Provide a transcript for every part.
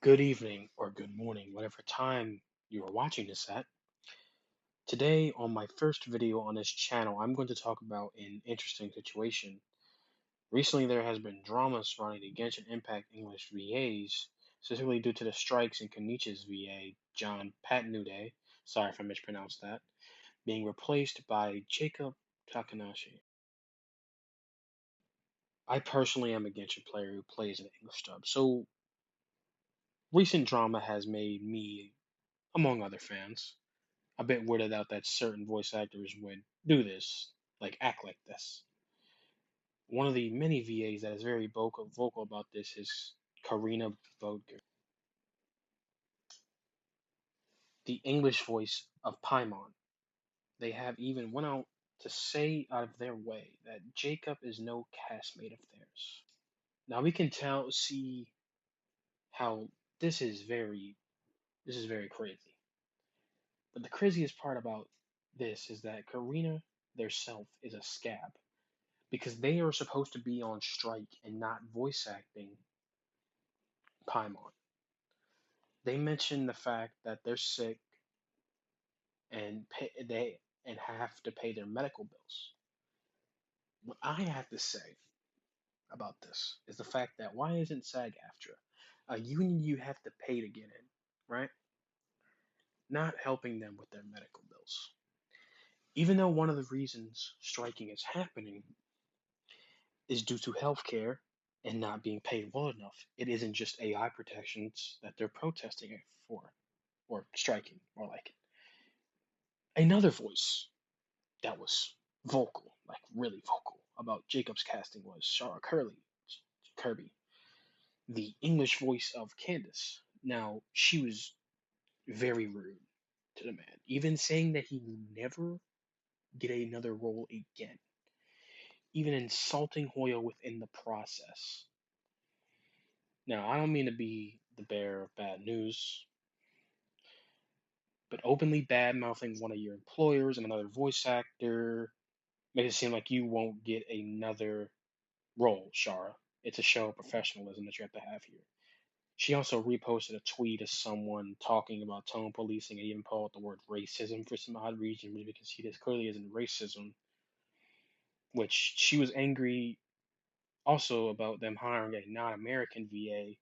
Good evening or good morning, whatever time you are watching this at. Today, on my first video on this channel, I'm going to talk about an interesting situation. Recently, there has been drama surrounding the Genshin Impact English VAs, specifically due to the strikes in Konichi's VA, John Patnude, sorry if I mispronounced that, being replaced by Jacob Takanashi. I personally am a Genshin player who plays in English dub, so recent drama has made me, among other fans, a bit weirded out that certain voice actors would do this, like act like this. One of the many VAs that is very vocal about this is Karina Bodger, the English voice of Paimon. They have even went out to say out of their way that Jacob is no castmate of theirs. Now we can see how this is very crazy. But the craziest part about this is that Karina theirself is a scab because they are supposed to be on strike and not voice acting Paimon. They mention the fact that they're sick and have to pay their medical bills. What I have to say about this is the fact that why isn't SAG Aftra a union you have to pay to get in, right? Not helping them with their medical bills. Even though one of the reasons striking is happening is due to healthcare and not being paid well enough. It isn't just AI protections that they're protesting it for or striking, more like it. Another voice that was vocal, like really vocal, about Jacob's casting was Shara Kirby, the English voice of Candace. Now, she was very rude to the man, even saying that he will never get another role again, even insulting Hoya within the process. Now, I don't mean to be the bearer of bad news, but openly bad mouthing one of your employers and another voice actor makes it seem like you won't get another role, Shara. It's a show of professionalism that you have to have here. She also reposted a tweet of someone talking about tone policing and even called the word racism for some odd reason, which we can see this clearly isn't racism, which she was angry also about them hiring a non-American VA.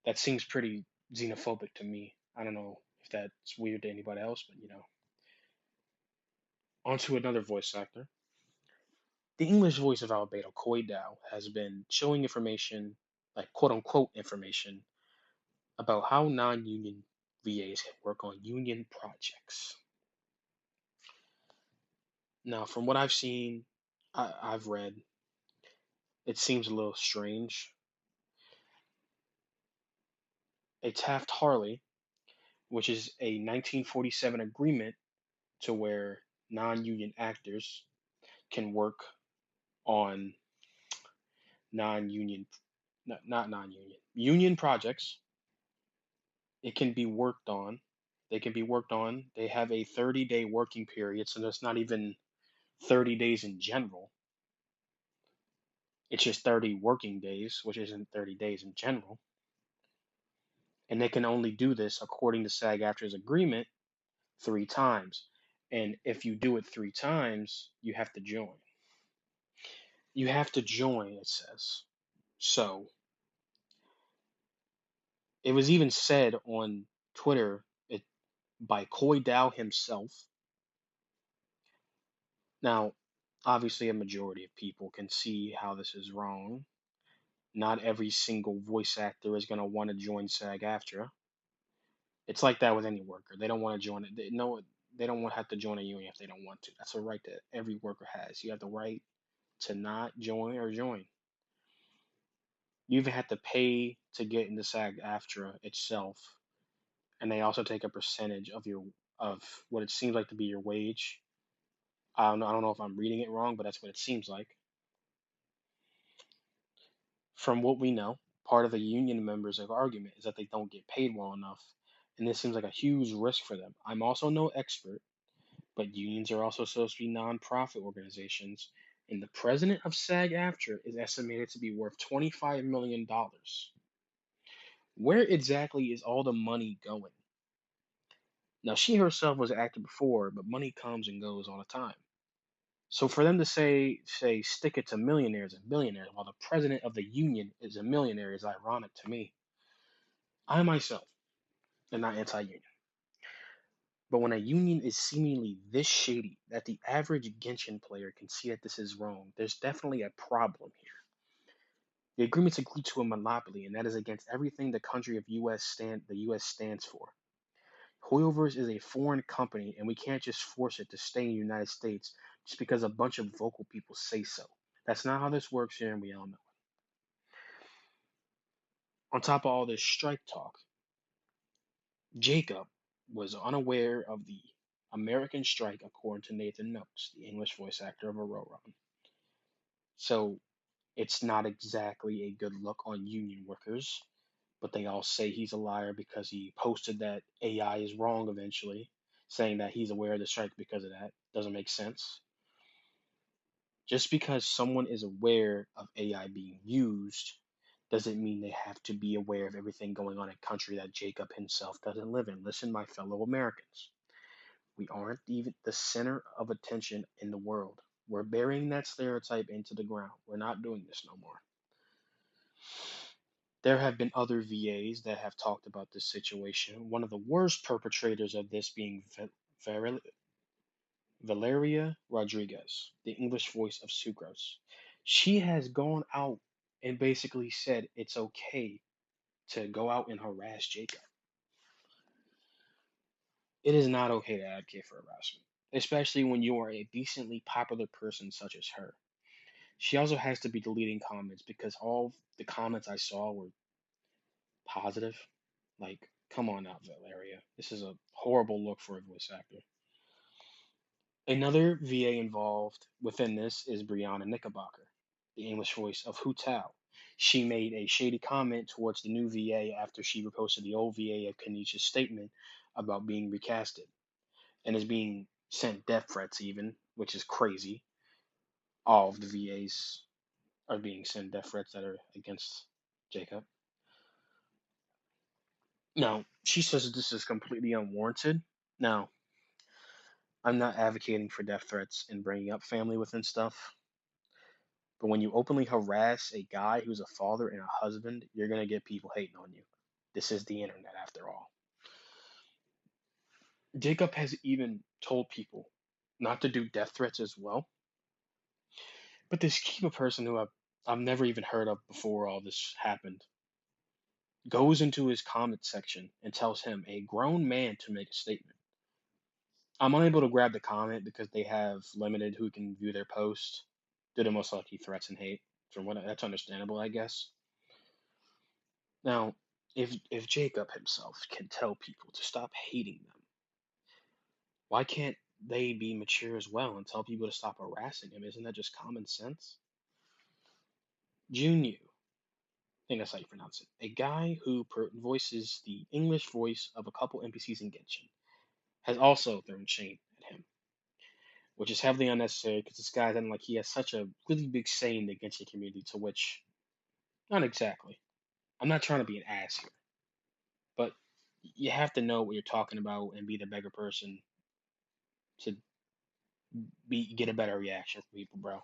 That seems pretty xenophobic to me. I don't know if that's weird to anybody else, but onto another voice actor. The English voice of Albedo, Koi Dao, has been showing information, like quote unquote information, about how non union VAs work on union projects. Now, from what I've seen, I've read, it seems a little strange. A Taft Hartley, which is a 1947 agreement to where non union actors can work on non union, not non union, union projects. It can be worked on. They can be worked on. They have a 30-day working period, so that's not even 30 days in general. It's just 30 working days, which isn't 30 days in general. And they can only do this according to SAG-AFTRA's agreement 3 times. And if you do it 3 times, you have to join. You have to join, it says. So it was even said on Twitter by Koi Dao himself. Now, obviously, a majority of people can see how this is wrong. Not every single voice actor is going to want to join SAG-AFTRA. It's like that with any worker. They don't want to join it. They don't want to have to join a union if they don't want to. That's a right that every worker has. You have the right to not join or join. You even have to pay to get into SAG-AFTRA itself, and they also take a percentage of what it seems like to be your wage. I don't know if I'm reading it wrong, but that's what it seems like. From what we know, part of the union members' argument is that they don't get paid well enough, and this seems like a huge risk for them. I'm also no expert, but unions are also supposed to be nonprofit organizations, and the president of SAG-AFTRA is estimated to be worth $25 million, Where exactly is all the money going? Now, she herself was an actor before, but money comes and goes all the time. So for them to say stick it to millionaires and billionaires while the president of the union is a millionaire is ironic to me. I myself am not anti-union, but when a union is seemingly this shady that the average Genshin player can see that this is wrong, there's definitely a problem here. The agreements agree to a monopoly, and that is against everything the U.S. stands for. Hoyoverse is a foreign company, and we can't just force it to stay in the United States just because a bunch of vocal people say so. That's not how this works here, and we all know it. On top of all this strike talk, Jacob was unaware of the American strike, according to Nathan Noakes, the English voice actor of Aurora. So it's not exactly a good look on union workers, but they all say he's a liar because he posted that AI is wrong eventually, saying that he's aware of the strike because of that. Doesn't make sense. Just because someone is aware of AI being used doesn't mean they have to be aware of everything going on in a country that Jacob himself doesn't live in. Listen, my fellow Americans, we aren't even the center of attention in the world. We're burying that stereotype into the ground. We're not doing this no more. There have been other VAs that have talked about this situation. One of the worst perpetrators of this being Valeria Rodriguez, the English voice of Sucrose. She has gone out and basically said it's okay to go out and harass Jacob. It is not okay to advocate for harassment, especially when you are a decently popular person such as her. She also has to be deleting comments because all the comments I saw were positive. Like, come on out, Valeria. This is a horrible look for a voice actor. Another VA involved within this is Brianna Knickerbocker, the English voice of Hu Tao. She made a shady comment towards the new VA after she reposted the old VA of Kanisha's statement about being recasted and is being sent death threats even, which is crazy. All of the VAs are being sent death threats that are against Jacob. Now, she says that this is completely unwarranted. Now, I'm not advocating for death threats and bringing up family within stuff, but when you openly harass a guy who's a father and a husband, you're going to get people hating on you. This is the internet, after all. Jacob has even told people not to do death threats as well. But this Kiba person who I've never even heard of before all this happened goes into his comment section and tells him, a grown man, to make a statement. I'm unable to grab the comment because they have limited who can view their post due to most likely threats and hate. From what that's understandable, I guess. Now, if Jacob himself can tell people to stop hating them, why can't they be mature as well and tell people to stop harassing him? Isn't that just common sense? Junyu, I think that's how you pronounce it. A guy who voices the English voice of a couple NPCs in Genshin has also thrown shade at him, which is heavily unnecessary because this guy's like he has such a really big say in the Genshin community, to which, not exactly. I'm not trying to be an ass here, but you have to know what you're talking about and be the bigger person to get a better reaction from people, bro.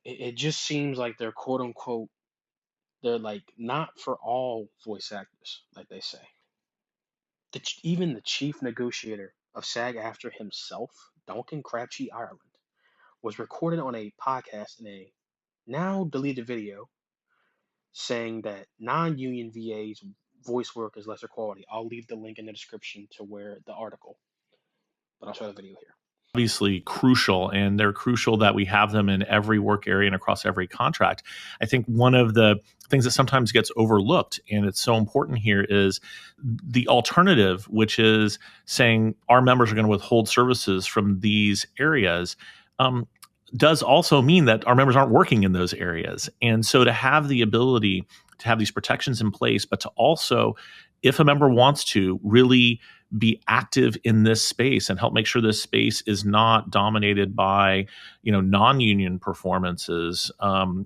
It just seems like they're quote unquote they're like not for all voice actors, like they say. Even the chief negotiator of SAG After himself, Duncan Crabtree Ireland, was recorded on a podcast in a now deleted video saying that non-union VAs voice work is lesser quality. I'll leave the link in the description to where the article, but I'll show the video here. Obviously crucial, and they're crucial that we have them in every work area and across every contract. I think one of the things that sometimes gets overlooked, and it's so important here, is the alternative, which is saying our members are going to withhold services from these areas. Does also mean that our members aren't working in those areas. And so to have the ability to have these protections in place, but to also, if a member wants to really be active in this space and help make sure this space is not dominated by, non-union performances,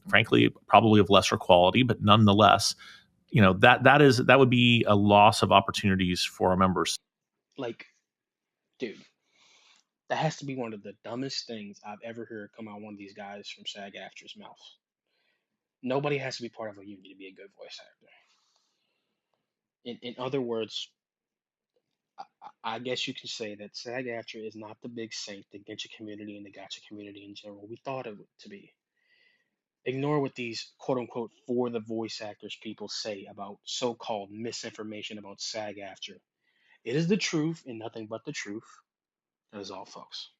frankly, probably of lesser quality, but nonetheless, That would be a loss of opportunities for our members. Like, dude, that has to be one of the dumbest things I've ever heard come out of one of these guys from SAG AFTRA's mouth. Nobody has to be part of a union to be a good voice actor. In other words, I guess you can say that SAG AFTRA is not the big saint the Genshin community and the Gacha community in general we thought it to be. Ignore what these quote unquote for the voice actors people say about so called misinformation about SAG AFTRA. It is the truth and nothing but the truth. That is all, folks.